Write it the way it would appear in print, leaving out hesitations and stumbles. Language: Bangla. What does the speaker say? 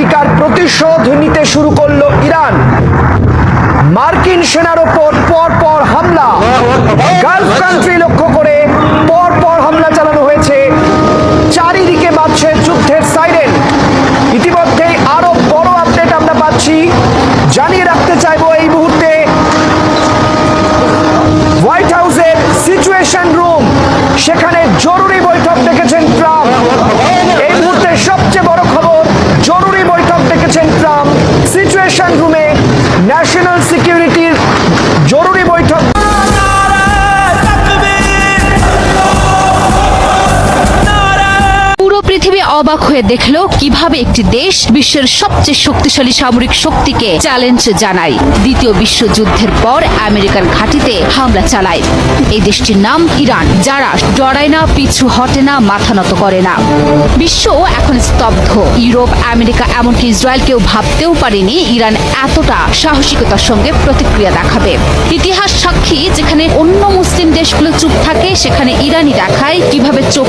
আমেরিকার প্রতিশোধ নিতে শুরু করলো ইরান। মার্কিন সেনার ওপর পরপর হামলা, গালফ কান্ট্রি লক্ষ্য করে পরপর হামলা চালানো হয়েছে। চারিদিকে বাজছে যুদ্ধের সাইরেন। ইতিমধ্যেই আরো বড় আপডেট আমরা পাচ্ছি। জানিয়ে রাখতে চাইবো এই মুহূর্তে হোয়াইট হাউসের সিচুয়েশন রুম, সেখানে জরুরি বৈঠক ডেকেছেন ট্রাম্প। এই মুহূর্তে সবচেয়ে বড় খবর, জরুরি বৈঠক ডেকেছেন ট্রাম্প। সিচুয়েশন রুমে ন্যাশনাল সিকিউরিটির জরুরি বৈঠক। পৃথিবী অবাক হয়ে দেখলো কিভাবে একটি দেশ বিশ্বের সবচেয়ে শক্তিশালী সামরিক শক্তিকে চ্যালেঞ্জ জানায়। দ্বিতীয় বিশ্বযুদ্ধের পর আমেরিকার ঘাঁটিতে হামলা চালায় এই দেশটির নাম ইরান, যারা ডরায় না, পিছু হটে না, মাথা নত করে না। বিশ্ব এখন স্তব্ধ। ইউরোপ, আমেরিকা, এমনকি ইসরায়েল কেউ ভাবতেও পারেনি ইরান এতটা সাহসিকতার সঙ্গে প্রতিক্রিয়া দেখাবে। ইতিহাস সাক্ষী, যেখানে অন্য মুসলিম দেশগুলো চুপ থাকে, সেখানে ইরানই দেখায় কিভাবে চোখ